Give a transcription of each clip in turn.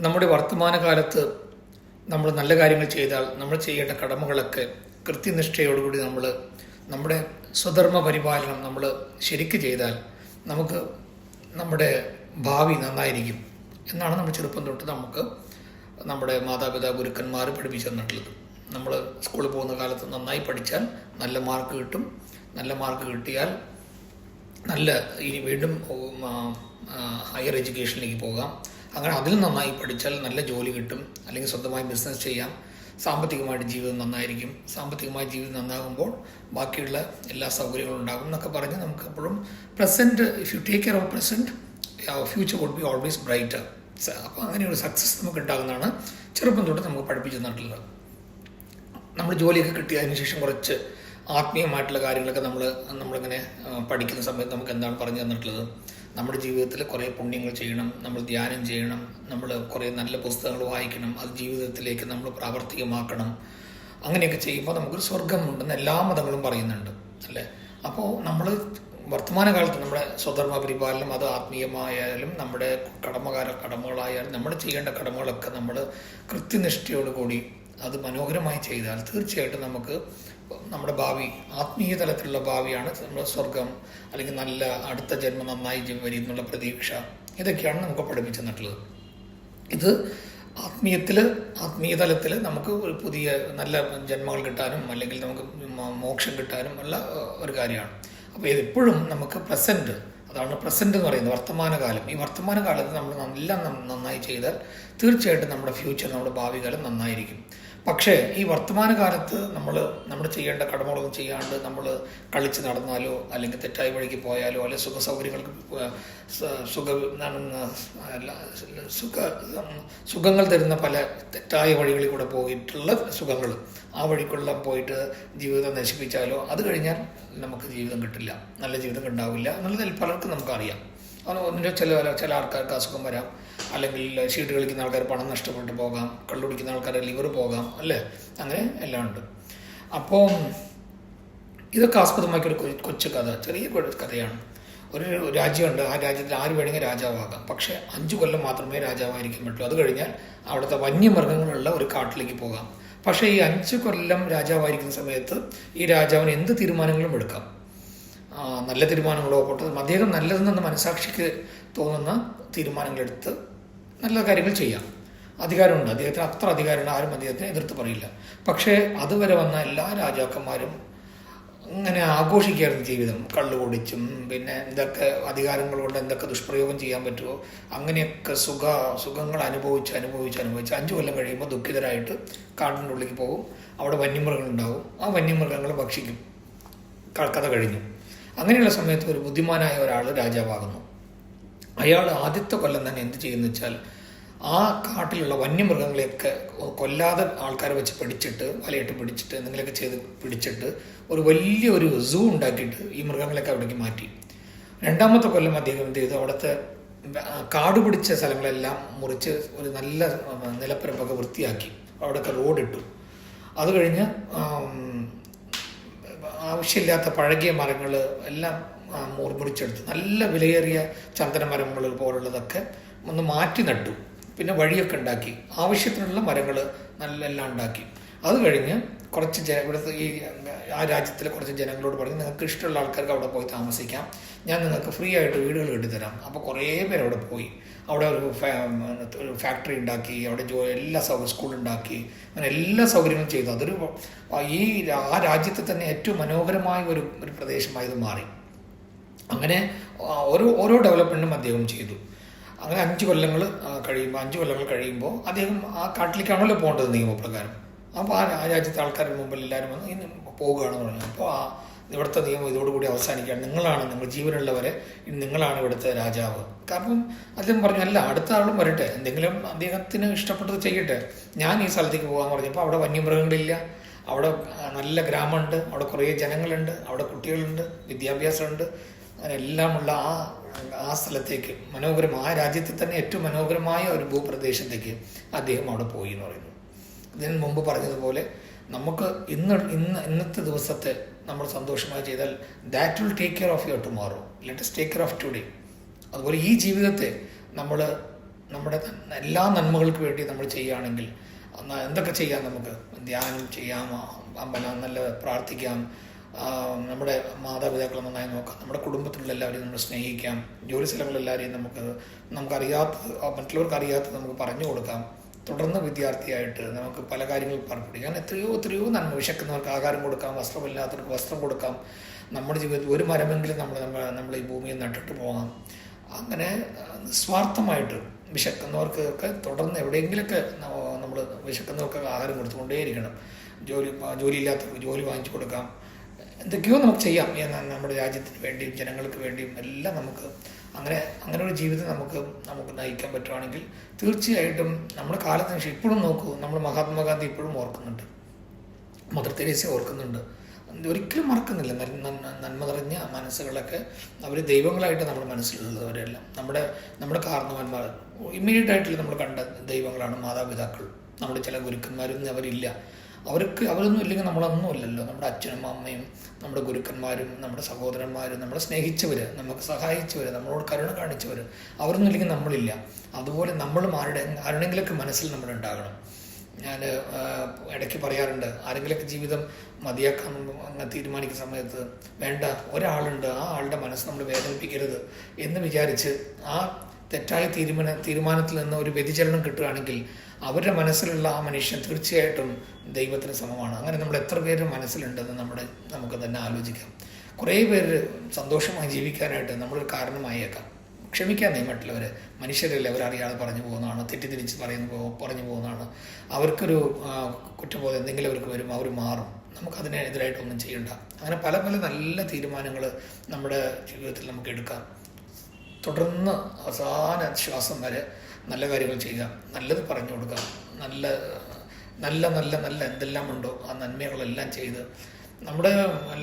നമ്മുടെ വർത്തമാനകാലത്ത് നമ്മൾ നല്ല കാര്യങ്ങൾ ചെയ്താൽ നമ്മൾ ചെയ്യേണ്ട കടമകളൊക്കെ കൃത്യനിഷ്ഠയോടുകൂടി നമ്മുടെ സ്വധർമ്മ പരിപാലനം നമ്മൾ ശരിക്ക് ചെയ്താൽ നമുക്ക് നമ്മുടെ ഭാവി നന്നായിരിക്കും എന്നാണ് നമ്മൾ ചെറുപ്പം തൊട്ട് നമുക്ക് നമ്മുടെ മാതാപിതാ ഗുരുക്കന്മാർ പഠിപ്പിച്ചു തന്നിട്ടുള്ളത്. നമ്മൾ സ്കൂളിൽ പോകുന്ന കാലത്ത് നന്നായി പഠിച്ചാൽ നല്ല മാർക്ക് കിട്ടും. നല്ല മാർക്ക് കിട്ടിയാൽ ഇനി വീണ്ടും ഹയർ എഡ്യൂക്കേഷനിലേക്ക് പോകാം. അങ്ങനെ അതിൽ നന്നായി പഠിച്ചാൽ നല്ല ജോലി കിട്ടും, അല്ലെങ്കിൽ സ്വന്തമായി ബിസിനസ് ചെയ്യാം. സാമ്പത്തികമായിട്ട് ജീവിതം നന്നായിരിക്കും. സാമ്പത്തികമായി ജീവിതം നന്നാകുമ്പോൾ ബാക്കിയുള്ള എല്ലാ സൗകര്യങ്ങളും ഉണ്ടാകും എന്നൊക്കെ പറഞ്ഞ് നമുക്ക് എപ്പോഴും present, if you take care of present, future would be always brighter. അപ്പോൾ അങ്ങനെ ഒരു സക്സസ് നമുക്ക് ഉണ്ടാകുന്നതാണ് ചെറുപ്പം തൊട്ട് നമുക്ക് പഠിപ്പിച്ചു തന്നിട്ടുള്ളത്. നമ്മൾ ജോലിയൊക്കെ കിട്ടിയതിന് ശേഷം കുറച്ച് ആത്മീയമായിട്ടുള്ള കാര്യങ്ങളൊക്കെ നമ്മളിങ്ങനെ പഠിക്കുന്ന സമയത്ത് നമുക്ക് എന്താണ് പറഞ്ഞു തന്നിട്ടുള്ളത്? നമ്മുടെ ജീവിതത്തിൽ കുറേ പുണ്യങ്ങൾ ചെയ്യണം, നമ്മൾ ധ്യാനം ചെയ്യണം, നമ്മൾ കുറേ നല്ല പുസ്തകങ്ങൾ വായിക്കണം, അത് ജീവിതത്തിലേക്ക് നമ്മൾ പ്രാവർത്തികമാക്കണം. അങ്ങനെയൊക്കെ ചെയ്യുമ്പോൾ നമുക്കൊരു സ്വർഗമുണ്ടെന്ന് എല്ലാ മതങ്ങളും പറയുന്നുണ്ട്, അല്ലേ? അപ്പോൾ നമ്മൾ വർത്തമാനകാലത്ത് നമ്മുടെ സ്വധർമ്മ പരിപാലനം, അത് ആത്മീയമായാലും നമ്മുടെ കടമകളായാലും നമ്മൾ ചെയ്യേണ്ട കടമകളൊക്കെ നമ്മൾ കൃത്യനിഷ്ഠയോടുകൂടി അത് മനോഹരമായി ചെയ്താൽ തീർച്ചയായിട്ടും നമുക്ക് നമ്മുടെ ഭാവി, ആത്മീയ തലത്തിലുള്ള ഭാവിയാണ് നമ്മുടെ സ്വർഗം, അല്ലെങ്കിൽ നല്ല അടുത്ത ജന്മം നന്നായി വരും എന്നുള്ള പ്രതീക്ഷ. ഇതൊക്കെയാണ് നമുക്ക് പഠിപ്പിച്ചു തന്നിട്ടുള്ളത്. ഇത് ആത്മീയ തലത്തിൽ നമുക്ക് ഒരു പുതിയ നല്ല ജന്മങ്ങൾ കിട്ടാനും അല്ലെങ്കിൽ നമുക്ക് മോക്ഷം കിട്ടാനും ഉള്ള ഒരു കാര്യമാണ്. അപ്പോൾ എപ്പോഴും നമുക്ക് പ്രസൻറ്റ്, അതാണ് പ്രസൻറ്റ് എന്ന് പറയുന്നത്, വർത്തമാനകാലം. ഈ വർത്തമാനകാലത്ത് നമ്മൾ നന്നായി ചെയ്താൽ തീർച്ചയായിട്ടും നമ്മുടെ ഫ്യൂച്ചർ, നമ്മുടെ ഭാവി കാലം നന്നായിരിക്കും. പക്ഷേ ഈ വർത്തമാനകാലത്ത് നമ്മൾ ചെയ്യേണ്ട കടമകളൊന്നും ചെയ്യാണ്ട് നമ്മൾ കളിച്ച് നടന്നാലോ അല്ലെങ്കിൽ തെറ്റായ വഴിക്ക് പോയാലോ അല്ലെങ്കിൽ സുഖങ്ങൾ തരുന്ന പല തെറ്റായ വഴികളിൽ കൂടെ പോയിട്ടുള്ള സുഖങ്ങൾ, ആ വഴിക്കുള്ള പോയിട്ട് ജീവിതം നശിപ്പിച്ചാലോ അത് കഴിഞ്ഞാൽ നമുക്ക് ജീവിതം കിട്ടില്ല, നല്ല ജീവിതം ഉണ്ടാവില്ല എന്നുള്ളതിൽ പലർക്കും നമുക്കറിയാം. ഒന്നിൻ്റെ ചില ആൾക്കാർക്ക് അസുഖം വരാം, അല്ലെങ്കിൽ ഷീട്ട് കളിക്കുന്ന ആൾക്കാർ പണം നഷ്ടപ്പെട്ടു പോകാം, കള്ളുടിക്കുന്ന ആൾക്കാർ ലിവർ പോകാം, അല്ലേ? അങ്ങനെ എല്ലാം ഉണ്ട്. അപ്പോൾ ഇതൊക്കെ ആസ്പദമാക്കിയൊരു കൊച്ചു കഥ, ചെറിയ കഥയാണ്. ഒരു രാജ്യമുണ്ട്, ആ രാജ്യത്തിൽ ആര് വേണമെങ്കിൽ രാജാവാകാം. പക്ഷേ 5 കൊല്ലം മാത്രമേ രാജാവായിരിക്കാൻ പറ്റുള്ളൂ. അത് കഴിഞ്ഞാൽ അവിടുത്തെ വന്യമൃഗങ്ങളുള്ള ഒരു കാട്ടിലേക്ക് പോകാം. പക്ഷേ ഈ 5 കൊല്ലം രാജാവായിരിക്കുന്ന സമയത്ത് ഈ രാജാവിന് എന്ത് തീരുമാനങ്ങളും എടുക്കാം. നല്ല തീരുമാനങ്ങളോ അദ്ദേഹം നല്ലതെന്ന് മനസാക്ഷിക്ക് തോന്നുന്ന തീരുമാനങ്ങളെടുത്ത് നല്ല കാര്യങ്ങൾ ചെയ്യാം. അധികാരമുണ്ട്, അദ്ദേഹത്തിന് അത്ര അധികാരമുണ്ട്, ആരും അദ്ദേഹത്തിനെ എതിർത്ത് പറയില്ല. പക്ഷേ അതുവരെ വന്ന എല്ലാ രാജാക്കന്മാരും ഇങ്ങനെ ആഘോഷിക്കുകയായിരുന്നു ജീവിതം, കള്ളു കുടിച്ചും പിന്നെ എന്തൊക്കെ അധികാരങ്ങൾ കൊണ്ട് എന്തൊക്കെ ദുഷ്പ്രയോഗം ചെയ്യാൻ പറ്റുമോ അങ്ങനെയൊക്കെ സുഖങ്ങൾ അനുഭവിച്ച് 5 കൊല്ലം കഴിയുമ്പോൾ ദുഃഖിതരായിട്ട് കാടിൻ്റെ ഉള്ളിലേക്ക് പോകും. അവിടെ വന്യമൃഗങ്ങളുണ്ടാവും, ആ വന്യമൃഗങ്ങൾ ഭക്ഷിക്കും. കഥ കഴിഞ്ഞു. അങ്ങനെയുള്ള സമയത്ത് ഒരു ബുദ്ധിമാനായ ഒരാൾ രാജാവാകുന്നു. അയാൾ ആദ്യത്തെ കൊല്ലം തന്നെ എന്ത് ചെയ്യുന്നു വെച്ചാൽ ആ കാട്ടിലുള്ള വന്യമൃഗങ്ങളെയൊക്കെ കൊല്ലാതെ ആൾക്കാരെ വെച്ച് വലയിട്ട് പിടിച്ചിട്ട് എന്തെങ്കിലുമൊക്കെ ചെയ്ത് പിടിച്ചിട്ട് ഒരു വലിയൊരു സൂ ഉണ്ടാക്കിയിട്ട് ഈ മൃഗങ്ങളൊക്കെ അവിടേക്ക് മാറ്റി. 2ാമത്തെ കൊല്ലം അദ്ദേഹം എന്ത് ചെയ്തു, അവിടുത്തെ കാട് പിടിച്ച സ്ഥലങ്ങളെല്ലാം മുറിച്ച് ഒരു നല്ല നിലപ്പരപ്പൊക്കെ വൃത്തിയാക്കി അവിടെയൊക്കെ റോഡിട്ടു. അത് കഴിഞ്ഞ് ആവശ്യമില്ലാത്ത പഴകിയ മരങ്ങൾ എല്ലാം മുറിച്ചെടുത്ത് നല്ല വിലയേറിയ ചന്ദന മരങ്ങൾ പോലുള്ളതൊക്കെ ഒന്ന് മാറ്റി നട്ടു. പിന്നെ വഴിയൊക്കെ ഉണ്ടാക്കി, ആവശ്യത്തിനുള്ള മരങ്ങൾ എല്ലാം ഉണ്ടാക്കി. അത് കഴിഞ്ഞ് കുറച്ച് ഇവിടുത്തെ ആ രാജ്യത്തിലെ കുറച്ച് ജനങ്ങളോട് പറഞ്ഞ് നിങ്ങൾക്ക് ഇഷ്ടമുള്ള ആൾക്കാർക്ക് അവിടെ പോയി താമസിക്കാം, ഞാൻ നിങ്ങൾക്ക് ഫ്രീ ആയിട്ട് വീടുകൾ കെട്ടിത്തരാം. അപ്പോൾ കുറേ പേര് അവിടെ പോയി. അവിടെ ഒരു ഫാക്ടറി ഉണ്ടാക്കി, അവിടെ എല്ലാ സ്കൂളുണ്ടാക്കി, അങ്ങനെ എല്ലാ സൗകര്യങ്ങളും ചെയ്തു. ആ രാജ്യത്തെ തന്നെ ഏറ്റവും മനോഹരമായ ഒരു പ്രദേശമായത് മാറി. അങ്ങനെ ഓരോ ഡെവലപ്മെൻറ്റും അദ്ദേഹം ചെയ്തു. അങ്ങനെ 5 കൊല്ലങ്ങൾ കഴിയുമ്പോൾ അദ്ദേഹം ആ കാട്ടിലേക്കാണല്ലോ പോകേണ്ടത് നിയമപ്രകാരം. അപ്പോൾ ആ രാജ്യത്തെ ആൾക്കാരുടെ മുമ്പിൽ എല്ലാവരും വന്ന് ഇന്ന് പോകുകയാണെന്ന് പറഞ്ഞു. അപ്പോൾ ഇവിടുത്തെ നിയമം ഇതോടുകൂടി അവസാനിക്കുകയാണ്, നിങ്ങൾ ജീവനുള്ളവരെ നിങ്ങളാണ് ഇവിടുത്തെ രാജാവ്. കാരണം അദ്ദേഹം പറഞ്ഞു, അല്ല അടുത്ത ആളും വരട്ടെ, എന്തെങ്കിലും അദ്ദേഹത്തിന് ഇഷ്ടപ്പെട്ടത് ചെയ്യട്ടെ, ഞാൻ ഈ സ്ഥലത്തേക്ക് പോകാമെന്ന് പറഞ്ഞപ്പോൾ അവിടെ വന്യമൃഗങ്ങളില്ല, അവിടെ നല്ല ഗ്രാമമുണ്ട്, അവിടെ കുറേ ജനങ്ങളുണ്ട്, അവിടെ കുട്ടികളുണ്ട്, വിദ്യാഭ്യാസമുണ്ട്, അങ്ങനെ എല്ലാമുള്ള ആ സ്ഥലത്തേക്ക് ആ രാജ്യത്തെ തന്നെ ഏറ്റവും മനോഹരമായ ഒരു ഭൂപ്രദേശത്തേക്ക് അദ്ദേഹം അവിടെ പോയി എന്ന് പറയുന്നു. ഇതിന് മുമ്പ് പറഞ്ഞതുപോലെ നമുക്ക് ഇന്നത്തെ ദിവസത്തെ നമ്മൾ സന്തോഷമായി ചെയ്താൽ that will take care of your tomorrow, let us take care of today. അതുപോലെ ഈ ജീവിതത്തെ നമ്മൾ നമ്മുടെ എല്ലാ നന്മകൾക്ക് വേണ്ടി നമ്മൾ ചെയ്യുകയാണെങ്കിൽ എന്തൊക്കെ ചെയ്യാം? നമുക്ക് ധ്യാനം ചെയ്യാം, നല്ല പ്രാർത്ഥിക്കാം, നമ്മുടെ മാതാപിതാക്കളെ നന്നായി നോക്കാം, നമ്മുടെ കുടുംബത്തിലുള്ള എല്ലാവരെയും നമ്മൾ സ്നേഹിക്കാം, ജോലി സ്ഥലങ്ങളിലെല്ലാവരെയും നമുക്കറിയാത്ത മറ്റുള്ളവർക്ക് അറിയാത്തത് നമുക്ക് പറഞ്ഞു കൊടുക്കാം. തുടർന്ന് വിദ്യാർത്ഥിയായിട്ട് നമുക്ക് പല കാര്യങ്ങളും പഠിപ്പിക്കാൻ എത്രയോ നന്മ. വിശക്കുന്നവർക്ക് ആഹാരം കൊടുക്കാം, വസ്ത്രമില്ലാത്തവർക്ക് വസ്ത്രം കൊടുക്കാം, നമ്മുടെ ജീവിതത്തിൽ ഒരു മരമെങ്കിലും നമ്മൾ ഈ ഭൂമിയിൽ നട്ടിട്ട് പോകാം. അങ്ങനെ നിസ്വാർത്ഥമായിട്ട് വിശക്കുന്നവർക്കൊക്കെ തുടർന്ന് എവിടെയെങ്കിലൊക്കെ നമ്മൾ വിശക്കുന്നവർക്ക് ആഹാരം കൊടുത്തുകൊണ്ടേയിരിക്കണം. ജോലിയില്ലാത്തവർക്ക് ജോലി വാങ്ങിച്ചു കൊടുക്കാം. എന്തൊക്കെയോ നമുക്ക് ചെയ്യാം. നമ്മുടെ രാജ്യത്തിന് വേണ്ടിയും ജനങ്ങൾക്ക് വേണ്ടിയും എല്ലാം നമുക്ക് അങ്ങനെ ഒരു ജീവിതം നമുക്ക് നയിക്കാൻ പറ്റുവാണെങ്കിൽ തീർച്ചയായിട്ടും നമ്മുടെ കാലത്തിന് ഇപ്പോഴും നോക്കൂ, നമ്മൾ മഹാത്മാഗാന്ധി ഇപ്പോഴും ഓർക്കുന്നുണ്ട്, മദർ തെരേസ ഓർക്കുന്നുണ്ട്. ഒരിക്കലും മറക്കുന്നില്ല. നന്മ നിറഞ്ഞ മനസ്സുകളൊക്കെ അവർ ദൈവങ്ങളായിട്ട് നമ്മുടെ മനസ്സിലുള്ളവരെല്ലാം നമ്മുടെ കാരണവന്മാർ ഇമ്മീഡിയറ്റ് ആയിട്ട് നമ്മൾ കണ്ട ദൈവങ്ങളാണ് മാതാപിതാക്കൾ. നമ്മുടെ ചില ഗുരുക്കന്മാരൊന്നും അവരില്ല. അവരൊന്നും ഇല്ലെങ്കിൽ നമ്മളൊന്നും ഇല്ലല്ലോ. നമ്മുടെ അച്ഛനും അമ്മയും നമ്മുടെ ഗുരുക്കന്മാരും നമ്മുടെ സഹോദരന്മാരും നമ്മളെ സ്നേഹിച്ചവർ, നമുക്ക് സഹായിച്ചവർ, നമ്മളോട് കരുണ കാണിച്ചവർ, അവരൊന്നും ഇല്ലെങ്കിൽ നമ്മളില്ല. അതുപോലെ നമ്മളും ആരുടെങ്കിലൊക്കെ മനസ്സിൽ നമ്മളുണ്ടാകണം. ഞാൻ ഇടയ്ക്ക് പറയാറുണ്ട്, ആരെങ്കിലൊക്കെ ജീവിതം മതിയാക്കാൻ തീരുമാനിക്കുന്ന സമയത്ത് വേണ്ട, ഒരാളുണ്ട്, ആ ആളുടെ മനസ്സ് നമ്മൾ വേദനിപ്പിക്കരുത് എന്ന് വിചാരിച്ച് ആ തെറ്റായ തീരുമാനത്തിൽ നിന്ന് ഒരു വ്യതിചലനം കിട്ടുകയാണെങ്കിൽ അവരുടെ മനസ്സിലുള്ള ആ മനുഷ്യൻ തീർച്ചയായിട്ടും ദൈവത്തിന് സമമാണ്. അങ്ങനെ നമ്മൾ എത്ര പേര് മനസ്സിലുണ്ടെന്ന് നമുക്ക് തന്നെ ആലോചിക്കാം. കുറേ പേര് സന്തോഷമായി ജീവിക്കാനായിട്ട് നമ്മളൊരു കാരണമായേക്കാം. ക്ഷമിക്കാൻ മറ്റുള്ളവരെ, മനുഷ്യരല്ലേ, അവരറിയാതെ പറഞ്ഞു പോകുന്നതാണ്, തെറ്റിദ്ധരിച്ച് പറഞ്ഞു പോകുന്നതാണ്. അവർക്കൊരു കുറ്റബോധം എന്തെങ്കിലും അവർക്ക് വരും, അവർ മാറും. നമുക്കതിനെതിരായിട്ടൊന്നും ചെയ്യണ്ട. അങ്ങനെ പല നല്ല തീരുമാനങ്ങൾ നമ്മുടെ ജീവിതത്തിൽ നമുക്ക് എടുക്കാം. തുടർന്ന് അവസാന ശ്വാസം വരെ നല്ല കാര്യങ്ങൾ ചെയ്യുക, നല്ലത് പറഞ്ഞു കൊടുക്കുക, നല്ല എന്തെല്ലാം ഉണ്ടോ ആ നന്മകളെല്ലാം ചെയ്ത്. നമ്മുടെ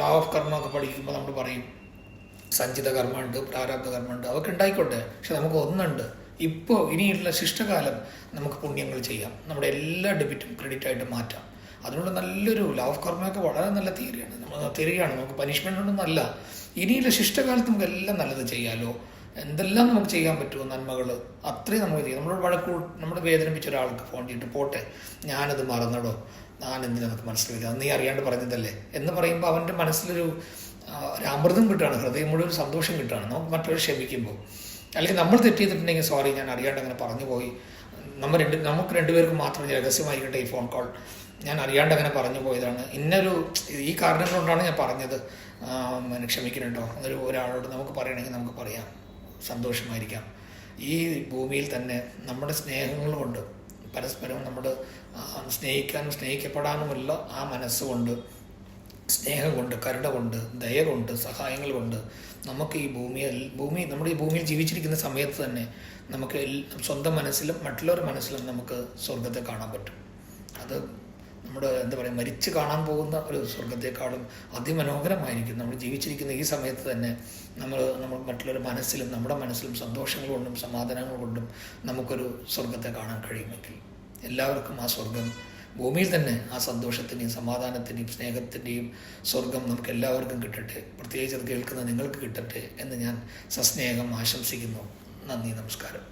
ലോ ഓഫ് കർമ്മ ഒക്കെ പഠിക്കുമ്പോൾ നമ്മൾ പറയും സഞ്ചിത കർമ്മമുണ്ട്, പ്രാരാബ്ധ കർമ്മമുണ്ട്, അതൊക്കെ ഉണ്ടായിക്കോട്ടെ. പക്ഷെ നമുക്ക് ഒന്നുണ്ട്, ഇപ്പോൾ ഇനിയുള്ള ശിഷ്ടകാലം നമുക്ക് പുണ്യങ്ങൾ ചെയ്യാം, നമ്മുടെ എല്ലാ ഡെബിറ്റും ക്രെഡിറ്റായിട്ട് മാറ്റാം. അതിനുള്ള നല്ലൊരു ലോ ഓഫ് കർമ്മയൊക്കെ വളരെ നല്ല തിയറിയാണ്. നമുക്ക് പനിഷ്മെൻ്റ് ഒന്നും. ഇനിയുള്ള ശിഷ്ടകാലത്ത് നമുക്ക് എല്ലാം നല്ലത് ചെയ്യാമല്ലോ. എന്തെല്ലാം നമുക്ക് ചെയ്യാൻ പറ്റുമോ നന്മകൾ അത്രയും നമുക്ക് ചെയ്യാം. നമ്മുടെ വേദനിപ്പിച്ച ഒരാൾക്ക് ഫോൺ ചെയ്തിട്ട് പോട്ടെ, ഞാനത് മറന്നടോ, ഞാൻ എന്തിനൊക്കെ മനസ്സിലാക്കില്ല, നീ അറിയാണ്ട് പറഞ്ഞതല്ലേ എന്ന് പറയുമ്പോൾ അവൻ്റെ മനസ്സിലൊരു അമൃതം കിട്ടുകയാണ്, ഹൃദയം മുഴുവൻ സന്തോഷം കിട്ടുകയാണ്. നമുക്ക് മറ്റൊരു ക്ഷമിക്കുമ്പോൾ. അല്ലെങ്കിൽ നമ്മൾ തെറ്റ് ചെയ്തിട്ടുണ്ടെങ്കിൽ സോറി, ഞാൻ അറിയാണ്ട് അങ്ങനെ പറഞ്ഞു പോയി, നമുക്ക് രണ്ടുപേർക്കും മാത്രം രഹസ്യമായിക്കട്ടെ ഈ ഫോൺ കോൾ, ഞാൻ അറിയാണ്ട് അങ്ങനെ പറഞ്ഞു പോയതാണ്, ഈ കാരണങ്ങൾ കൊണ്ടാണ് ഞാൻ പറഞ്ഞത്, ക്ഷമിക്കുന്നുണ്ടോ ഒരാളോട് നമുക്ക് പറയണമെങ്കിൽ നമുക്ക് പറയാം, സന്തോഷമായിരിക്കാം. ഈ ഭൂമിയിൽ തന്നെ നമ്മുടെ സ്നേഹങ്ങൾ കൊണ്ട് പരസ്പരം നമ്മൾ സ്നേഹിക്കാനും സ്നേഹിക്കപ്പെടാനുമുള്ള ആ മനസ്സുകൊണ്ട്, സ്നേഹം കൊണ്ട്, കരുണ കൊണ്ട്, ദയ കൊണ്ട്, സഹായങ്ങൾ കൊണ്ട് നമുക്ക് നമ്മുടെ ഈ ഭൂമിയിൽ ജീവിച്ചിരിക്കുന്ന സമയത്ത് തന്നെ നമുക്ക് സ്വന്തം മനസ്സിലും മറ്റുള്ളവരുടെ മനസ്സിലും നമുക്ക് സ്വർഗത്തെ കാണാൻ പറ്റും. അത് നമ്മുടെ മരിച്ച് കാണാൻ പോകുന്ന ഒരു സ്വർഗത്തെക്കാളും അതിമനോഹരമായിരിക്കും. നമ്മൾ ജീവിച്ചിരിക്കുന്ന ഈ സമയത്ത് തന്നെ നമ്മൾ മറ്റുള്ളവരുടെ മനസ്സിലും നമ്മുടെ മനസ്സിലും സന്തോഷങ്ങൾ കൊണ്ടും സമാധാനങ്ങൾ കൊണ്ടും നമുക്കൊരു സ്വർഗത്തെ കാണാൻ കഴിയുമെങ്കിൽ എല്ലാവർക്കും ആ സ്വർഗം ഭൂമിയിൽ തന്നെ ആ സന്തോഷത്തിൻ്റെയും സമാധാനത്തിൻ്റെയും സ്നേഹത്തിൻ്റെയും സ്വർഗം നമുക്ക് എല്ലാവർക്കും കിട്ടട്ടെ. പ്രത്യേകിച്ച് അത് കേൾക്കുന്ന നിങ്ങൾക്ക് കിട്ടട്ടെ എന്ന് ഞാൻ സസ്നേഹം ആശംസിക്കുന്നു. നന്ദി, നമസ്കാരം.